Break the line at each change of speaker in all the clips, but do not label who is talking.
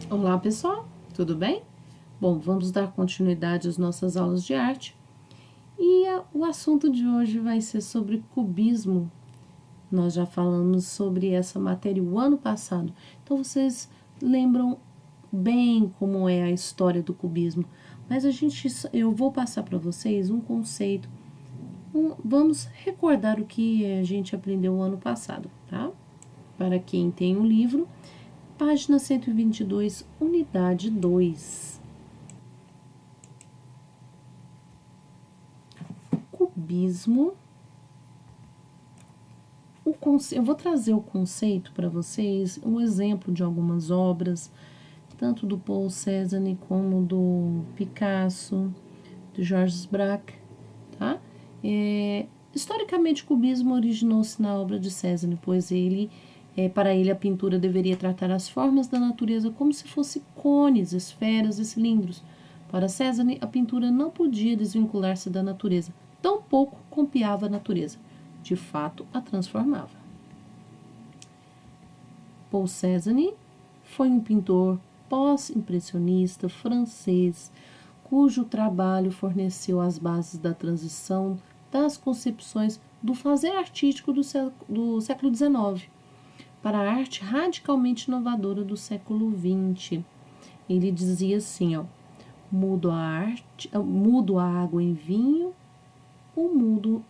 Olá, pessoal, tudo bem? Bom, vamos dar continuidade às nossas aulas de arte e o assunto de hoje vai ser sobre cubismo. Nós já falamos sobre essa matéria o ano passado, então vocês lembram bem como é a história do cubismo, mas eu vou passar para vocês um conceito, vamos recordar o que a gente aprendeu o ano passado, tá? Para quem tem o livro, página 122, unidade 2. Cubismo. Eu vou trazer o conceito para vocês, um exemplo de algumas obras, tanto do Paul Cézanne como do Picasso, do Georges Braque, tá? Historicamente, o cubismo originou-se na obra de Cézanne, pois para ele, a pintura deveria tratar as formas da natureza como se fossem cones, esferas e cilindros. Para Cézanne, a pintura não podia desvincular-se da natureza, tampouco copiava a natureza. De fato, a transformava. Paul Cézanne foi um pintor pós-impressionista francês, cujo trabalho forneceu as bases da transição das concepções do fazer artístico do século XIX para a arte radicalmente inovadora do século XX. Ele dizia assim, mudo a água em vinho, o mundo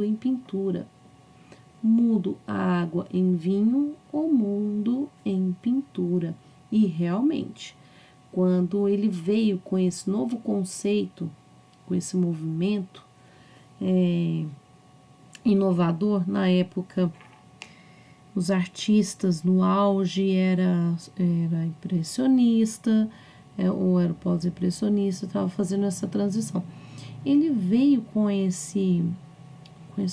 em pintura. Mudo a água em vinho, o mundo em pintura. E realmente, quando ele veio com esse novo conceito, com esse movimento inovador, na época, os artistas no auge era impressionista, ou era pós-impressionista, estava fazendo essa transição. Ele veio com esse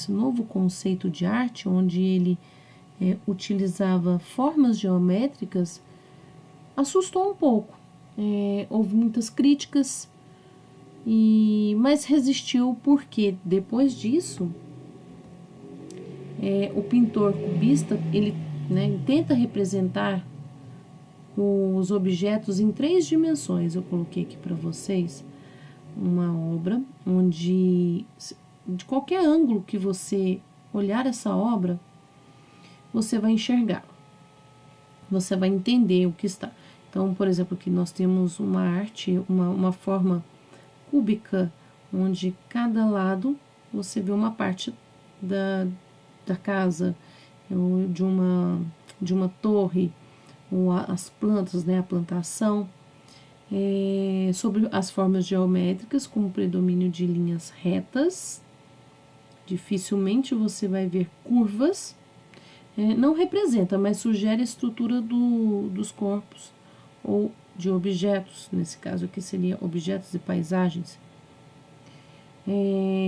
novo conceito de arte, onde ele utilizava formas geométricas, assustou um pouco. Houve muitas críticas, mas resistiu porque depois disso, o pintor cubista ele tenta representar os objetos em 3 dimensões. Eu coloquei aqui para vocês uma obra onde, de qualquer ângulo que você olhar essa obra, você vai enxergar, você vai entender o que está. Então, por exemplo, aqui nós temos uma arte, uma forma cúbica, onde cada lado você vê uma parte da casa, ou de uma torre, ou as plantas, a plantação, sobre as formas geométricas, com predomínio de linhas retas. Dificilmente você vai ver curvas. Não representa, mas sugere a estrutura dos corpos ou de objetos. Nesse caso aqui seria objetos e paisagens.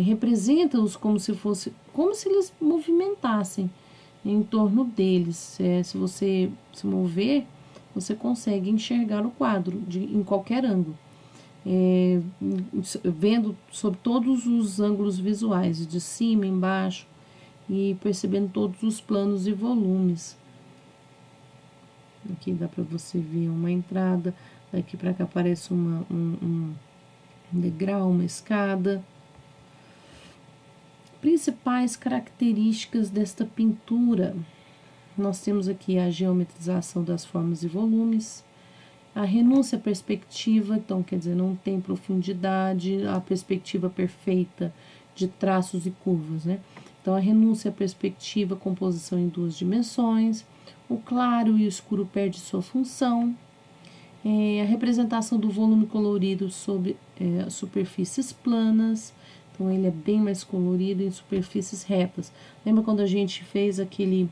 Representa-os como se eles movimentassem em torno deles. Se você se mover, você consegue enxergar o quadro em qualquer ângulo, vendo sob todos os ângulos visuais, de cima, embaixo, e percebendo todos os planos e volumes. Aqui dá para você ver uma entrada, daqui para cá aparece um degrau, uma escada. Principais características desta pintura. Nós temos aqui a geometrização das formas e volumes, a renúncia à perspectiva, então quer dizer, não tem profundidade, a perspectiva perfeita de traços e curvas, Então, a renúncia à perspectiva, composição em 2 dimensões, o claro e o escuro perde sua função, a representação do volume colorido sobre superfícies planas. Então, ele é bem mais colorido em superfícies retas. Lembra quando a gente fez aquele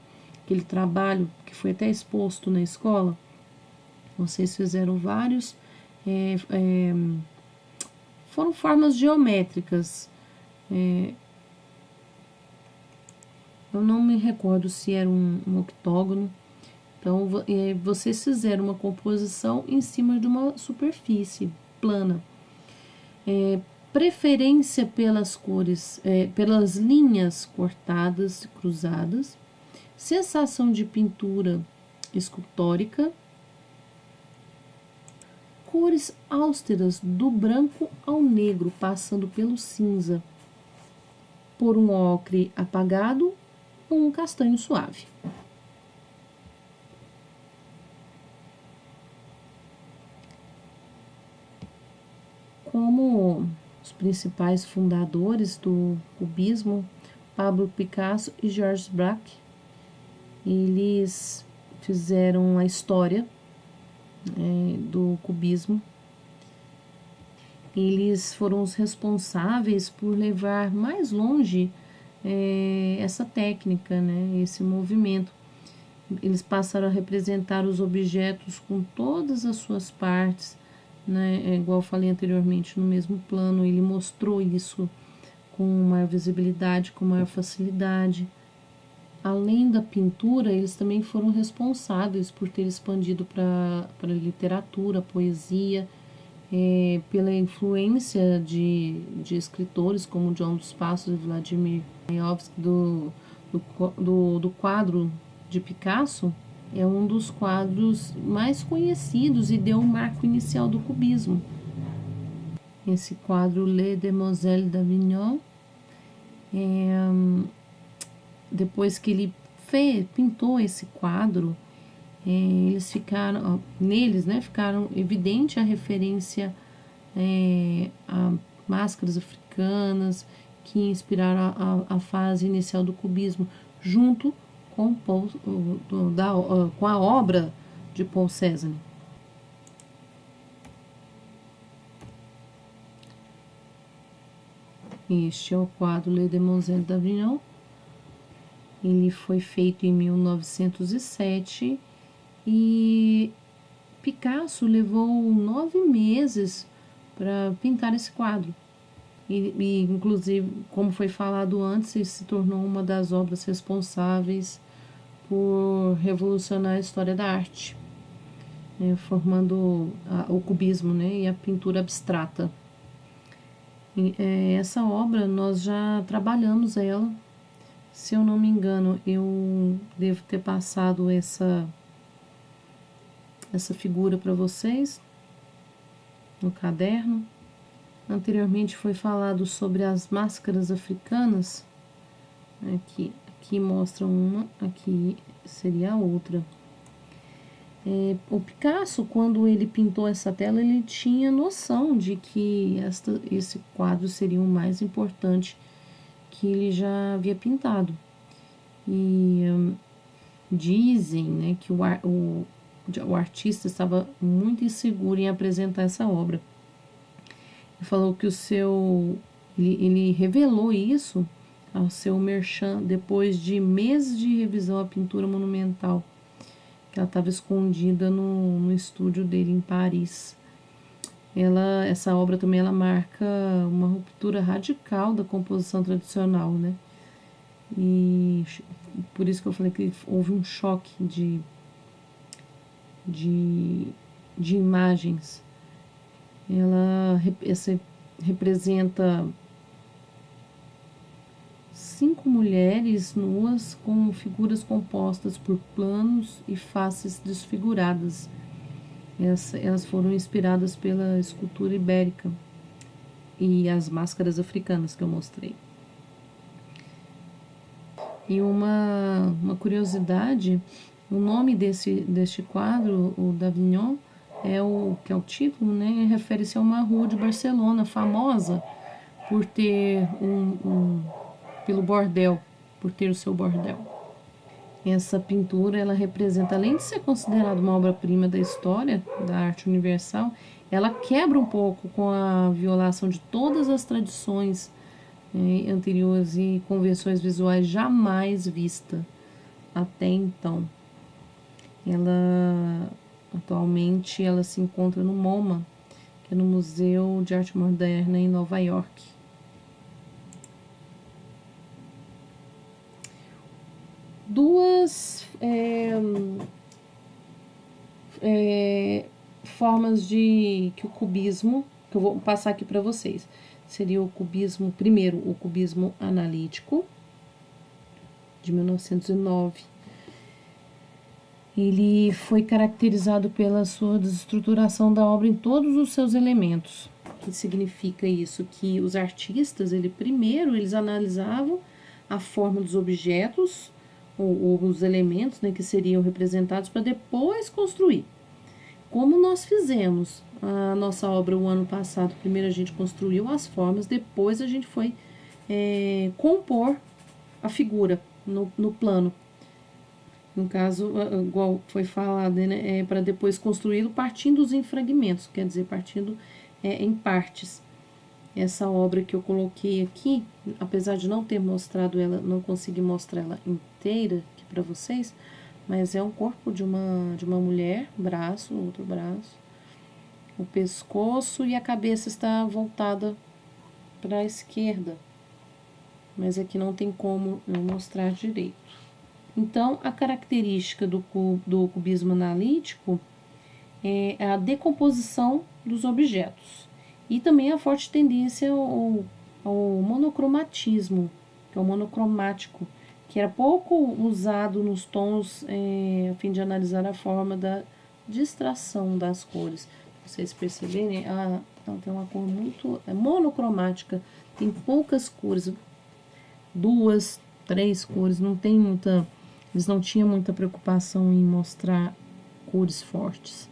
trabalho que foi até exposto na escola? Vocês fizeram vários, foram formas geométricas. Eu não me recordo se era um octógono. Então, vocês fizeram uma composição em cima de uma superfície plana. Preferência pelas cores, pelas linhas cortadas, cruzadas, sensação de pintura escultórica, cores austeras, do branco ao negro, passando pelo cinza, por um ocre apagado ou um castanho suave. Como os principais fundadores do cubismo, Pablo Picasso e Georges Braque, eles fizeram a história do cubismo. Eles foram os responsáveis por levar mais longe essa técnica, né, esse movimento. Eles passaram a representar os objetos com todas as suas partes, né, igual eu falei anteriormente, no mesmo plano. Ele mostrou isso com maior visibilidade, com maior facilidade. Além da pintura, eles também foram responsáveis por ter expandido para a literatura, poesia, pela influência de escritores como João dos Passos e Vladimir Mayakovsky. Do quadro de Picasso, é um dos quadros mais conhecidos e deu o marco inicial do cubismo. Esse quadro, Les Demoiselles d'Avignon, depois que ele pintou esse quadro, eles ficaram, neles, né, ficaram evidente a referência a máscaras africanas que inspiraram a fase inicial do cubismo, junto com, com a obra de Paul Cézanne. Este é o quadro Les Demoiselles d'Avignon. Ele foi feito em 1907 e Picasso levou 9 meses para pintar esse quadro. E, inclusive, como foi falado antes, ele se tornou uma das obras responsáveis por revolucionar a história da arte, formando o cubismo, né, e a pintura abstrata. Essa obra nós já trabalhamos ela. Se eu não me engano, eu devo ter passado essa figura para vocês no caderno. Anteriormente foi falado sobre as máscaras africanas. Aqui mostra uma, aqui seria a outra. O Picasso, quando ele pintou essa tela, ele tinha noção de que esse quadro seria o mais importante que ele já havia pintado. E dizem, né, que o artista estava muito inseguro em apresentar essa obra. Ele falou que ele revelou isso ao seu merchan depois de meses de revisão à pintura monumental, que ela estava escondida no estúdio dele em Paris. Essa obra também ela marca uma ruptura radical da composição tradicional, né? E por isso que eu falei que houve um choque de imagens. Ela representa 5 mulheres nuas com figuras compostas por planos e faces desfiguradas. Elas foram inspiradas pela escultura ibérica e as máscaras africanas que eu mostrei. E uma curiosidade, o nome deste quadro, o d'Avignon, que é o título, né, refere-se a uma rua de Barcelona famosa por ter pelo bordel, por ter o seu bordel. Essa pintura, ela representa, além de ser considerada uma obra-prima da história da arte universal, ela quebra um pouco com a violação de todas as tradições anteriores e convenções visuais jamais vistas até então. Atualmente ela se encontra no MoMA, que é no Museu de Arte Moderna em Nova York. Duas formas que o cubismo, que eu vou passar aqui para vocês, seria o cubismo, primeiro o cubismo analítico, de 1909, ele foi caracterizado pela sua desestruturação da obra em todos os seus elementos. O que significa isso? Que os artistas, primeiro, eles analisavam a forma dos objetos, ou os elementos, né, que seriam representados, para depois construir. Como nós fizemos a nossa obra o ano passado, primeiro a gente construiu as formas, depois a gente foi compor a figura no plano. No caso, igual foi falado, né, para depois construí-lo partindo em fragmentos, quer dizer, partindo em partes. Essa obra que eu coloquei aqui, apesar de não ter mostrado ela, não consegui mostrar ela inteira aqui para vocês, mas é um corpo de uma mulher, braço, outro braço, o pescoço e a cabeça está voltada para a esquerda, mas aqui não tem como eu mostrar direito. Então, a característica do cubismo analítico é a decomposição dos objetos e também a forte tendência ao monocromatismo, que é o monocromático, que era pouco usado nos tons a fim de analisar a forma da distração das cores. Vocês perceberem, ela tem uma cor muito monocromática, tem poucas cores, 2, 3 cores, não tem muita, eles não tinham muita preocupação em mostrar cores fortes.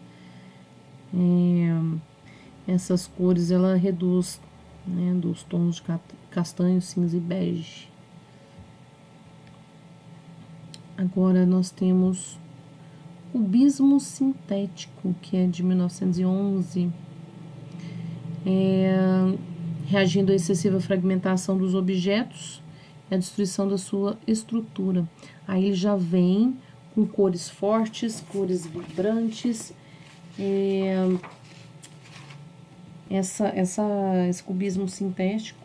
Essas cores ela reduz, né, dos tons de castanho, cinza e bege. Agora nós temos o cubismo sintético, que é de 1911, reagindo à excessiva fragmentação dos objetos e à destruição da sua estrutura. Aí ele já vem com cores fortes, cores vibrantes. Esse cubismo sintético,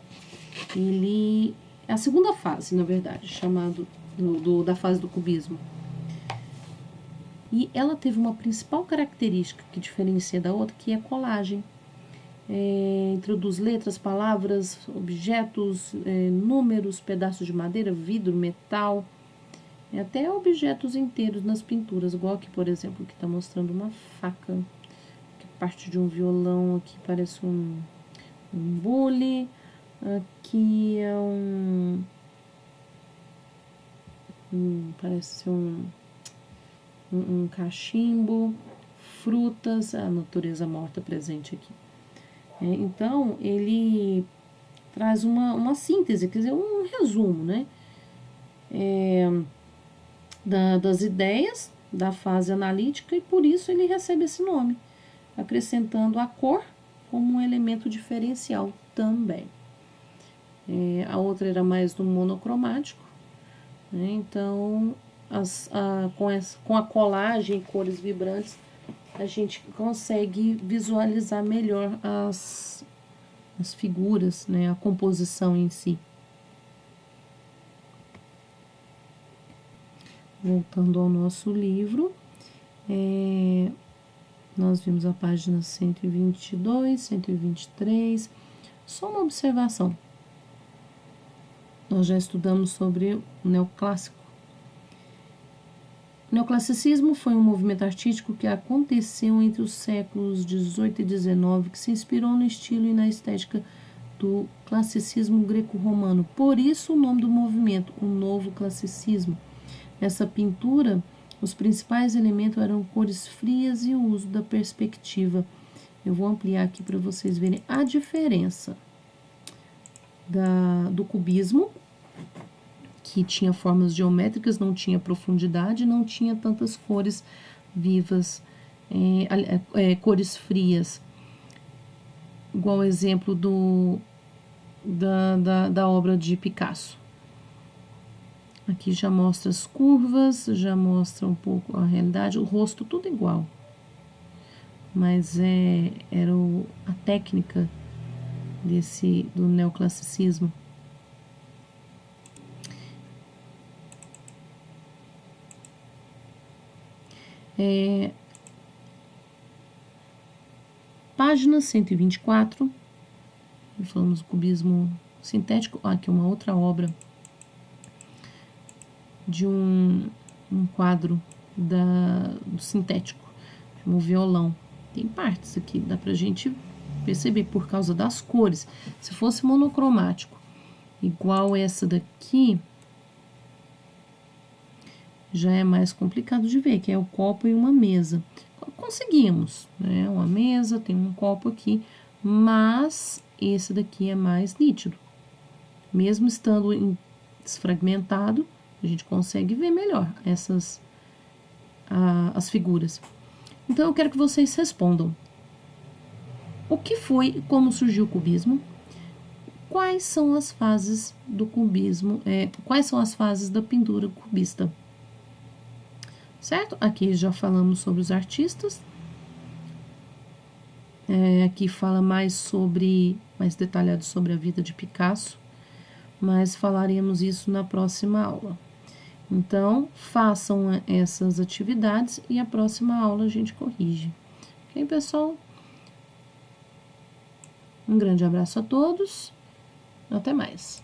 ele é a segunda fase, na verdade, chamado da fase do cubismo. E ela teve uma principal característica que diferencia da outra, que é a colagem. Introduz letras, palavras, objetos, números, pedaços de madeira, vidro, metal, até objetos inteiros nas pinturas, igual aqui, por exemplo, que está mostrando uma faca, que parte de um violão, aqui parece um bule, aqui é parece um cachimbo, frutas, a natureza morta presente aqui. Então, ele traz uma síntese, quer dizer, um resumo, né, das ideias da fase analítica, e por isso ele recebe esse nome, acrescentando a cor como um elemento diferencial também. A outra era mais do monocromático, né, então com a colagem, cores vibrantes, a gente consegue visualizar melhor as figuras, né, a composição em si. Voltando ao nosso livro, nós vimos a página 122, 123, só uma observação. Nós já estudamos sobre o neoclássico. O neoclassicismo foi um movimento artístico que aconteceu entre os séculos XVIII e XIX, que se inspirou no estilo e na estética do classicismo greco-romano. Por isso o nome do movimento, o novo classicismo. Nessa pintura, os principais elementos eram cores frias e o uso da perspectiva. Eu vou ampliar aqui para vocês verem a diferença do cubismo, que tinha formas geométricas, não tinha profundidade, não tinha tantas cores vivas, cores frias. Igual o exemplo da obra de Picasso. Aqui já mostra as curvas, já mostra um pouco a realidade, o rosto tudo igual. Mas era a técnica do neoclassicismo. Página 124, falamos do cubismo sintético. Aqui uma outra obra de um quadro do sintético, como o violão. Tem partes aqui, dá pra gente perceber por causa das cores. Se fosse monocromático, igual essa daqui, já é mais complicado de ver, que é o copo e uma mesa. Conseguimos, né? Uma mesa, tem um copo aqui, mas esse daqui é mais nítido. Mesmo estando desfragmentado, a gente consegue ver melhor as figuras. Então, eu quero que vocês respondam. O que foi e como surgiu o cubismo? Quais são as fases do cubismo? Quais são as fases da pintura cubista? Certo? Aqui já falamos sobre os artistas. Aqui fala mais detalhado sobre a vida de Picasso, mas falaremos isso na próxima aula. Então, façam essas atividades e a próxima aula a gente corrige. Ok, pessoal? Um grande abraço a todos. Até mais.